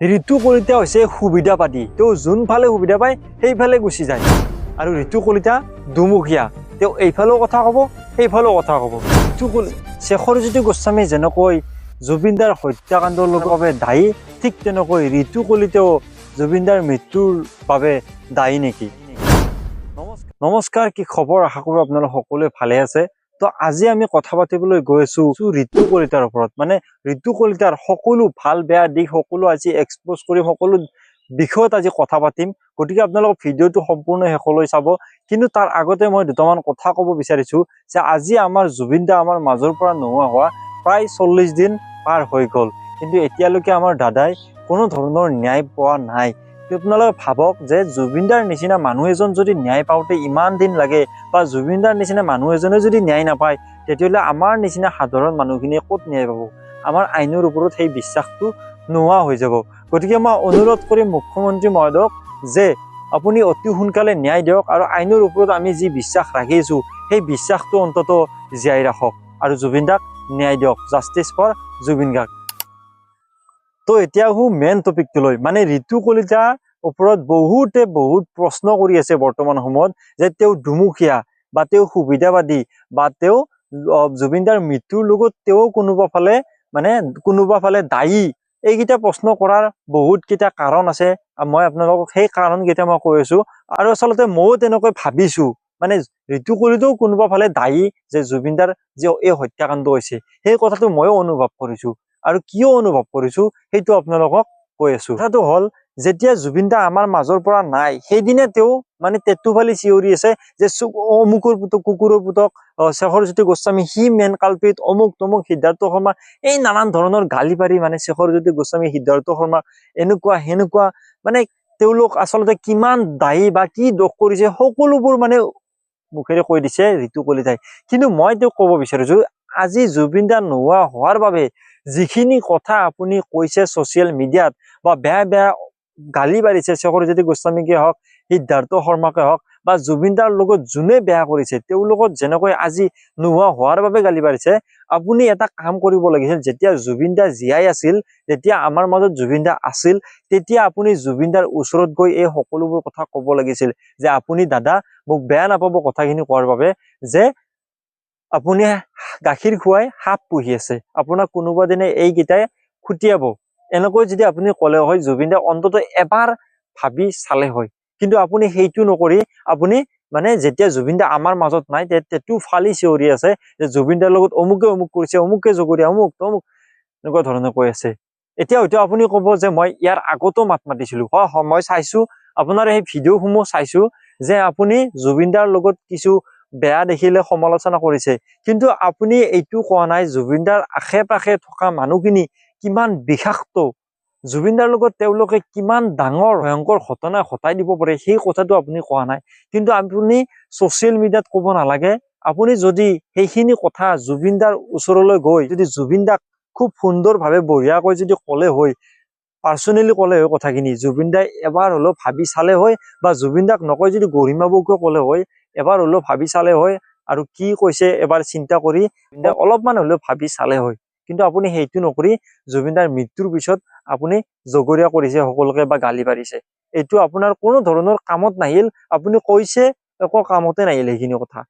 ঋতু কলিতা হৈছে সুবিধাবাদী। তেওঁ যোনফালে সুবিধা পায় সেইফালে গুচি যায়। আৰু ঋতু কলিতা দুমুখীয়া, তেওঁ এইফালেও কথা ক'ব সেইফালেও কথা ক'ব। শেখৰজ্যোতি গোস্বামী যেনেকৈ জুবিনদাৰ হত্যাকাণ্ডৰ বাবে দায়ী, ঠিক তেনেকৈ ঋতু কলিতাও জুবিনদাৰ মৃত্যুৰ বাবে দায়ী নেকি? নমস্কাৰ, কি খবৰ? আশা কৰোঁ আপোনালোক সকলোৱে ভালে আছে। তো আজি আমি কথা পাতিবলৈ গৈ আছো ঋতু কলিতাৰ ওপৰত। মানে ঋতু কলিতাৰ সকলো ভাল বেয়া দিশ সকলো আজি এক্সপ'জ কৰিম, সকলো বিষয়ত আজি কথা পাতিম। গতিকে আপোনালোক ভিডিঅ'টো সম্পূৰ্ণ শেষলৈ চাব। কিন্তু তাৰ আগতে মই দুটামান কথা ক'ব বিচাৰিছো যে আজি আমাৰ জুবিনদা আমাৰ মাজৰ পৰা নোহোৱা হোৱা প্ৰায় 40 দিন পাৰ হৈ গ'ল, কিন্তু এতিয়ালৈকে আমাৰ দাদাই কোনো ধৰণৰ ন্যায় পোৱা নাই। আপোনালোকে ভাবক যে জুবিনদাৰ নিচিনা মানুহ এজন যদি ন্যায় পাওঁতে ইমান দিন লাগে, বা জুবিনদাৰ নিচিনা মানুহ এজনে যদি ন্যায় নাপায়, তেতিয়াহ'লে আমাৰ নিচিনা সাধাৰণ মানুহখিনিয়ে ক'ত ন্যায় পাব? আমাৰ আইনৰ ওপৰত সেই বিশ্বাসটো নোহোৱা হৈ যাব। গতিকে মই অনুৰোধ কৰিম মুখ্যমন্ত্ৰী মহোদয়ক যে আপুনি অতি সোনকালে ন্যায় দিয়ক, আৰু আইনৰ ওপৰত আমি যি বিশ্বাস ৰাখিছোঁ সেই বিশ্বাসটো অন্তত জীয়াই ৰাখক, আৰু জুবিনদাক ন্যায় দিয়ক। Justice for Zubeen Garg. তো এতিয়া মেইন টপিকটো লৈ, মানে ঋতু কলিতাৰ ওপৰত বহুত প্ৰশ্ন কৰি আছে বৰ্তমান সময়ত যে তেওঁ দুমুখীয়া, বা তেওঁ সুবিধাবাদী, বা তেওঁ জুবিনদাৰ মৃত্যুৰ লগত তেওঁ কোনোবা ফালে দায়ী। এইকেইটা প্ৰশ্ন কৰাৰ বহুতকেইটা কাৰণ আছে। মই আপোনালোকক সেই কাৰণকেইটা মই কৈ আছো। আৰু আচলতে ময়ো তেনেকৈ ভাবিছো, মানে ঋতু কলিতাও কোনোবা ফালে দায়ী যে জুবিনদাৰ যে এই হত্যাকাণ্ড হৈছে, সেই কথাটো ময়ো অনুভৱ কৰিছো। আৰু কিয় অনুভৱ কৰিছো সেইটো আপোনালোকক কৈ আছো। কথাটো হ'ল, যেতিয়া জুবিনদা আমাৰ মাজৰ পৰা নাই, সেইদিনা তেওঁ মানে টেটু ফালি চিঞৰি আছে যে অমুকৰ পুতক, কুকুৰৰ পুতক, শেখৰজ্যোতি গোস্বামী সি মেইন কালপিত, অমুক তমুক, সিদ্ধাৰ্থ শৰ্মা, এই নানান ধৰণৰ গালি পাৰি মানে শেখৰজ্যোতি গোস্বামী, সিদ্ধাৰ্থ শৰ্মা এনেকুৱা সেনেকুৱা, মানে তেওঁলোক আচলতে কিমান দায়ী বা কি দোষ কৰিছে সকলোবোৰ মানে মুখেৰে কৈ দিছে ঋতু কলিতাই। কিন্তু মই তেওঁক ক'ব বিচাৰিছো, আজি জুবিনদা নোহোৱা হোৱাৰ বাবে যিখিনি কথা আপুনি কৈছে ছচিয়েল মিডিয়াত, বা বেয়া গালি পাৰিছে শেখৰজ্যোতি গোস্বামীকে হওক, সিদ্ধাৰ্থ শৰ্মাকে হওক, বা জুবিনদাৰ লগত যোনে বেয়া কৰিছে তেওঁলোকক যেনেকৈ আজি নোহোৱা হোৱাৰ বাবে গালি পাৰিছে, আপুনি এটা কাম কৰিব লাগিছিল। যেতিয়া জুবিনদা জীয়াই আছিল, যেতিয়া আমাৰ মাজত জুবিনদা আছিল, তেতিয়া আপুনি জুবিনদাৰ ওচৰত গৈ এই সকলোবোৰ কথা ক'ব লাগিছিল যে আপুনি দাদা মোক বেয়া নাপাব কথাখিনি কোৱাৰ বাবে, যে আপুনি গাখীৰ খুৱাই সাপ পুহি আছে, আপোনাক কোনোবা দিনে এইকেইটাই খুটিয়াব। এনেকৈ যদি আপুনি ক'লে হয়, জুবিনদা অন্তত এবাৰ ভাবি চালে হয়। কিন্তু আপুনি সেইটো নকৰি আপুনি মানে যেতিয়া জুবিনদা আমাৰ মাজত নাই, টেটু ফালি চিঞৰি আছে যে জুবিনদাৰ লগত অমুকে কৰিছে, অমুকে জগৰীয়া, অমুক তমুক, এনেকুৱা ধৰণে কৈ আছে। এতিয়া হয়তো আপুনি ক'ব যে মই ইয়াৰ আগতো মাত মাতিছিলো। হয়, মই চাইছো আপোনাৰ সেই ভিডিঅ'সমূহ চাইছো যে আপুনি জুবিনদাৰ লগত কিছু বেয়া দেখিলে সমালোচনা কৰিছে, কিন্তু আপুনি এইটো কোৱা নাই জুবিনদাৰ আশে পাশে থকা মানুহখিনি কিমান বিষাক্ত, জুবিনদাৰ লগত তেওঁলোকে কিমান ডাঙৰ ভয়ংকৰ ঘটনা ঘটাই দিব পাৰে, সেই কথাটো আপুনি কোৱা নাই। কিন্তু আপুনি ছচিয়েল মিডিয়াত ক'ব নালাগে। আপুনি যদি সেইখিনি কথা জুবিনদাৰ ওচৰলৈ গৈ যদি জুবিনদাক খুব সুন্দৰভাৱে বঢ়িয়াকৈ যদি ক'লে হয়, পাৰ্চনেলি ক'লে হয় কথাখিনি, জুবিনদাই এবাৰ হ'লেও ভাবি চালে হয়, বা জুবিনদাক নকয় যদি গৰিমা বৌকে ক'লে হয়, এবাৰ হ'লেও ভাবি চালে হয়, আৰু কি কৈছে এবাৰ চিন্তা কৰি অলপমান হ'লেও ভাবি চালে হয়। কিন্তু আপুনি সেইটো নকৰি জুবিনদাৰ মৃত্যুৰ পিছত আপুনি জগৰীয়া কৰিছে সকলোকে, বা গালি পাৰিছে। এইটো আপোনাৰ কোনো ধৰণৰ কামত নাহিল। আপুনি কৈছে একো কামতে নাহিল সেইখিনি কথা,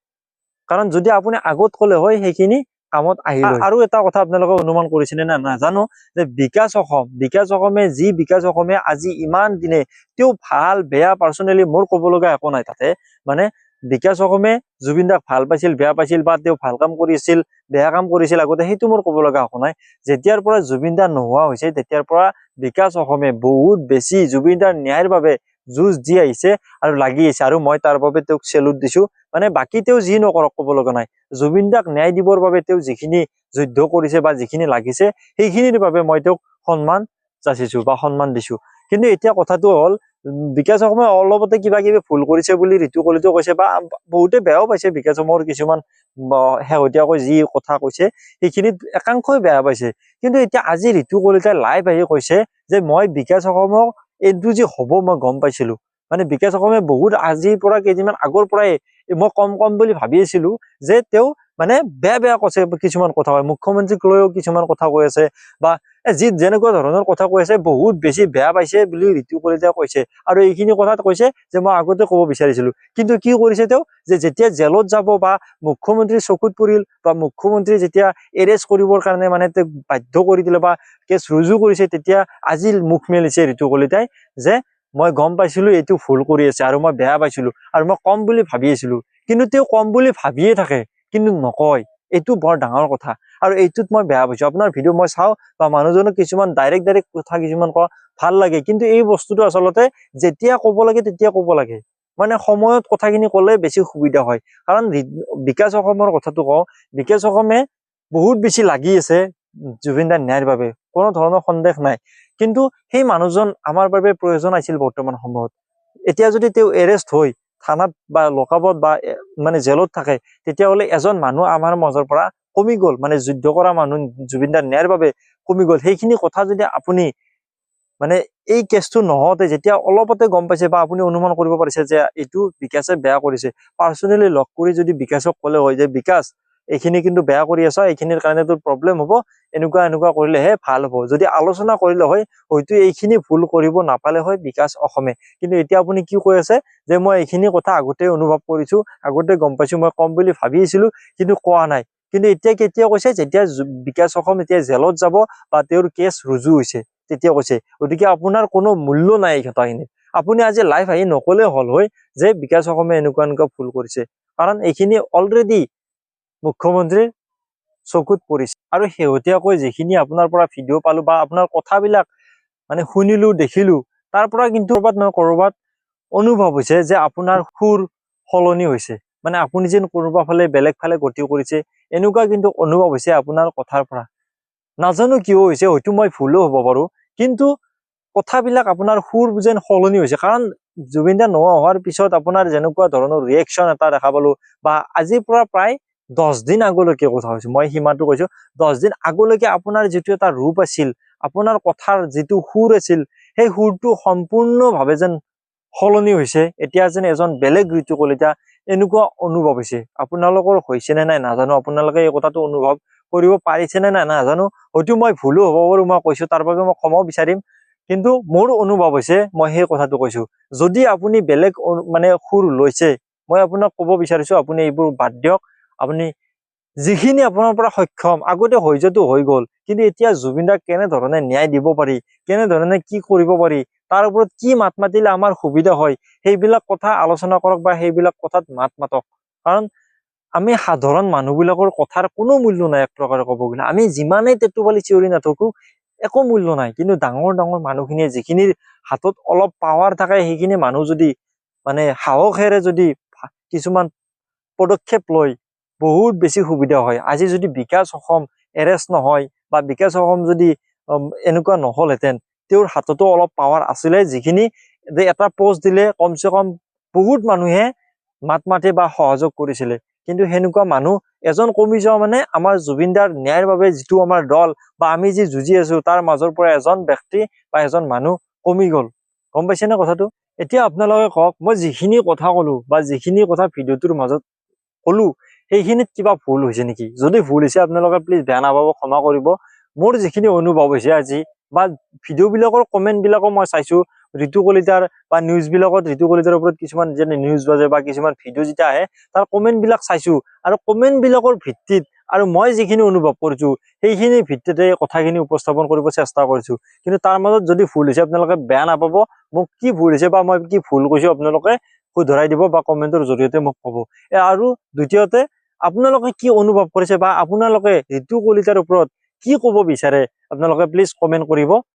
কাৰণ যদি আপুনি আগত ক'লে হয় সেইখিনি কামত আহিল। আৰু এটা কথা আপোনালোকে অনুমান কৰিছিলে নে নাজানো, যে বিকাশ অসমে বিকাশ অসমে আজি ইমান দিনে তেওঁ ভাল বেয়া পাৰ্চনেলি মোৰ ক'ব লগা একো নাই তাতে। মানে বিকাশ অসমে জুবিনদাক ভাল পাইছিল, বেয়া পাইছিল, বা তেওঁ ভাল কাম কৰিছিল, বেয়া কাম কৰিছিল আগতে, সেইটো মোৰ ক'ব লগা একো নাই। যেতিয়াৰ পৰা জুবিনদা নোহোৱা হৈছে, তেতিয়াৰ পৰা বিকাশ অসমে বহুত বেছি জুবিনদাৰ ন্যায়ৰ বাবে যুঁজ দি আহিছে আৰু লাগি আহিছে, আৰু মই তাৰ বাবে তেওঁক চেলুট দিছো। মানে বাকী তেওঁ যি নকৰক ক'ব লগা নাই, জুবিনদাক ন্যায় দিবৰ বাবে তেওঁ যিখিনি যুদ্ধ কৰিছে বা যিখিনি লাগিছে, সেইখিনিৰ বাবে মই তেওঁক সন্মান যাচিছো বা সন্মান দিছো। কিন্তু এতিয়া কথাটো হ'ল, বিকাশ অসমে অলপতে কিবা কিবি ভুল কৰিছে বুলি ঋতু কলিতাই কৈছে, বা বহুতে বেয়াও পাইছে বিকাশ অসমৰ কিছুমান শেহতীয়াকৈ যি কথা কৈছে সেইখিনিত একাংশই বেয়া পাইছে। কিন্তু এতিয়া আজি ঋতু কলিতাই লাইভ আহি কৈছে যে মই বিকাশ অসমক এইটো যে হ'ব মই গম পাইছিলো। মানে বিকাশ অসমে বহুত আজিৰ পৰা কেইদিনমান আগৰ পৰাই মই কম বুলি ভাবি আছিলো যে তেওঁ মানে বেয়া কৈছে, কিছুমান কথা হয়, মুখ্যমন্ত্ৰীক লৈও কিছুমান কথা কৈ আছে, বা যি যেনেকুৱা ধৰণৰ কথা কৈ আছে বহুত বেছি বেয়া পাইছে বুলি ঋতু কলিতাই কৈছে আৰু এইখিনি কথাত কৈছে যে মই আগতে ক'ব বিচাৰিছিলো কিন্তু কি কৰিছে তেওঁ যে যেতিয়া জেলত যাব বা মুখ্যমন্ত্ৰীৰ চকুত পৰিল বা মুখ্যমন্ত্ৰী যেতিয়া এৰেষ্ট কৰিবৰ কাৰণে মানে তেওঁক বাধ্য কৰি দিলে বা কেছ ৰুজু কৰিছে তেতিয়া আজি মুখ মেলিছে ঋতু কলিতাই যে মই গম পাইছিলো এইটো ভুল কৰি আছে আৰু মই বেয়া পাইছিলো আৰু মই কম বুলি ভাবি আছিলো কিন্তু তেওঁ কম বুলি ভাবিয়ে থাকে কিন্তু নকয় এইটো বৰ ডাঙৰ কথা আৰু এইটোত মই বেয়া পাইছো আপোনাৰ ভিডিঅ' মই চাওঁ বা মানুহজনক কিছুমান ডাইৰেক্ট কথা কিছুমান কোৱা ভাল লাগে কিন্তু এই বস্তুটো আচলতে যেতিয়া ক'ব লাগে তেতিয়া ক'ব লাগে মানে সময়ত কথাখিনি ক'লে বেছি সুবিধা হয় কাৰণ বিকাশ অসমৰ কথাটো কওঁ বিকাশ অসমে বহুত বেছি লাগি আছে জুবিন দাৰ ন্যায়ৰ বাবে কোনো ধৰণৰ সন্দেহ নাই কিন্তু সেই মানুহজন আমাৰ বাবে প্ৰয়োজন আছিল বৰ্তমান সময়ত এতিয়া যদি তেওঁ এৰেষ্ট হৈ থানাত বা লকআপত বা মানে জেলত থাকে তেতিয়াহ'লে এজন মানুহ আমাৰ মাজৰ পৰা কমি গ'ল মানে যুদ্ধ কৰা মানুহ জুবিন দাৰ ন্যায়ৰ বাবে কমি গ'ল সেইখিনি কথা যদি আপুনি মানে এই কেছটো নহওঁতে যেতিয়া অলপতে গম পাইছে বা আপুনি অনুমান কৰিব পাৰিছে যে এইটো বিকাশে বেয়া কৰিছে পাৰ্চনেলি লগ কৰি যদি বিকাশক ক'লে হয় যে বিকাশ এইখিনি কিন্তু বেয়া কৰি আছা এইখিনিৰ কাৰণে তোৰ প্ৰব্লেম হ'ব এনেকুৱা কৰিলেহে ভাল হ'ব যদি আলোচনা কৰিলে হয় হয়তো এইখিনি ভুল কৰিব নাপালে হয় বিকাশ অসমে কিন্তু এতিয়া আপুনি কি কৈ আছে যে মই এইখিনি কথা আগতে অনুভৱ কৰিছো আগতে গম পাইছো মই কম বুলি ভাবি আছিলো কিন্তু কোৱা নাই কিন্তু এতিয়া কেতিয়া কৈছে যেতিয়া বিকাশ অসম এতিয়া জেলত যাব বা তেওঁৰ কেছ ৰুজু হৈছে তেতিয়া কৈছে গতিকে আপোনাৰ কোনো মূল্য নাই এই কথাখিনিত আপুনি আজি লাইভ আহি নকলে হল হয় যে বিকাশ অসমে এনেকুৱা ভুল কৰিছে কাৰণ এইখিনি অলৰেডি মুখ্যমন্ত্ৰীৰ চকুত পৰিছে আৰু শেহতীয়াকৈ যিখিনি আপোনাৰ পৰা ভিডিঅ' পালো বা আপোনাৰ কথাবিলাক মানে শুনিলো দেখিলো তাৰ পৰা কিন্তু কৰবাত অনুভৱ হৈছে যে আপোনাৰ সুৰ সলনি হৈছে মানে আপুনি যেন কোনোবা ফালে বেলেগ ফালে গতি কৰিছে এনেকুৱা কিন্তু অনুভৱ হৈছে আপোনাৰ কথাৰ পৰা নাজানো কিয় হৈছে হয়তো মই ভুলো হ'ব পাৰো কিন্তু কথাবিলাক আপোনাৰ সুৰ যেন সলনি হৈছে কাৰণ জুবিন দা নোহোৱা হোৱাৰ পিছত আপোনাৰ যেনেকুৱা ধৰণৰ ৰিয়েকশ্যন এটা দেখা পালো বা আজিৰ পৰা প্ৰায় 10 দিন আগলৈকে কথা কৈছো মই সীমাটো কৈছো 10 দিন আগলৈকে আপোনাৰ যিটো এটা ৰূপ আছিল আপোনাৰ কথাৰ যিটো সুৰ আছিল সেই সুৰটো সম্পূৰ্ণভাৱে যেন সলনি হৈছে এতিয়া যেন এজন বেলেগ ঋতু কলিতা এনেকুৱা অনুভৱ হৈছে আপোনালোকৰ হৈছে নে নাই নাজানো আপোনালোকে এই কথাটো অনুভৱ কৰিব পাৰিছে নে নাই নাজানো হয়তো মই ভুলো হ'ব পাৰো মই কৈছো তাৰ বাবে মই ক্ষমা বিচাৰিম কিন্তু মোৰ অনুভৱ হৈছে মই সেই কথাটো কৈছো যদি আপুনি বেলেগ মানে সুৰ লৈছে মই আপোনাক ক'ব বিচাৰিছো আপুনি এইবোৰ বাদ দিয়ক আপুনি যিখিনি আপোনাৰ পৰা সক্ষম আগতে হৈ যোৱাটো হৈ গ'ল কিন্তু এতিয়া জুবিন দাক কেনেধৰণে ন্যায় দিব পাৰি কেনেধৰণে কি কৰিব পাৰি তাৰ ওপৰত কি মাত মাতিলে আমাৰ সুবিধা হয় সেইবিলাক কথা আলোচনা কৰক বা সেইবিলাক কথাত মাত মাতক কাৰণ আমি সাধাৰণ মানুহবিলাকৰ কথাৰ কোনো মূল্য নাই এক প্ৰকাৰে ক'ব গ'লে আমি যিমানেই তেতুপালি চিঞৰি নাথাকো একো মূল্য নাই কিন্তু ডাঙৰ ডাঙৰ মানুহখিনিয়ে যিখিনিৰ হাতত অলপ পাৱাৰ থাকে সেইখিনি মানুহ যদি মানে সাহসেৰে যদি কিছুমান পদক্ষেপ লয় বহুত বেছি সুবিধা হয় আজি যদি বিকাশ অসম এৰেষ্ট নহয় বা বিকাশ অসম যদি এনেকুৱা নহলহেঁতেন তেওঁৰ হাততো অলপ পাৱাৰ আছিলে যিখিনি যে এটা পোষ্ট দিলে কমচে কম বহুত মানুহে মাত মাতি বা সহযোগ কৰিছিলে কিন্তু সেনেকুৱা মানুহ এজন কমি যোৱা মানে আমাৰ জুবিন দাৰ ন্যায়ৰ বাবে যিটো আমাৰ দল বা আমি যি যুঁজি আছো তাৰ মাজৰ পৰা এজন ব্যক্তি বা এজন মানুহ কমি গ'ল গম পাইছে নে কথাটো এতিয়া আপোনালোকে কওক মই যিখিনি কথা কলো বা যিখিনি কথা ভিডিঅ'টোৰ মাজত কলো সেইখিনিত কিবা ভুল হৈছে নেকি যদি ভুল হৈছে আপোনালোকে প্লিজ বেয়া নাপাব ক্ষমা কৰিব মোৰ যিখিনি অনুভৱ হৈছে আজি বা ভিডিঅ' বিলাকৰ কমেন্ট বিলাকো মই চাইছো ঋতু কলিতাৰ বা নিউজ বিলাকত ঋতু কলিতাৰ ওপৰত কিছুমান যেনে নিউজ বাজে বা কিছুমান ভিডিঅ' যেতিয়া আহে তাৰ কমেন্ট বিলাক চাইছো আৰু কমেন্ট বিলাকৰ ভিত্তিত আৰু মই যিখিনি অনুভৱ কৰিছো সেইখিনি ভিত্তিতে কথাখিনি উপস্থাপন কৰিব চেষ্টা কৰিছো কিন্তু তাৰ মাজত যদি ভুল হৈছে আপোনালোকে বেয়া নাপাব মোক কি ভুল হৈছে বা মই কি ভুল কৈছো আপোনালোকে শুধৰাই দিব বা কমেন্টৰ জৰিয়তে মোক ক'ব আৰু দ্বিতীয়তে আপোনালোকে কি অনুভৱ কৰিছে বা আপোনালোকে ঋতু কলিতাৰ ওপৰত কি ক'ব বিচাৰে আপোনালোকে প্লিজ কমেন্ট কৰিব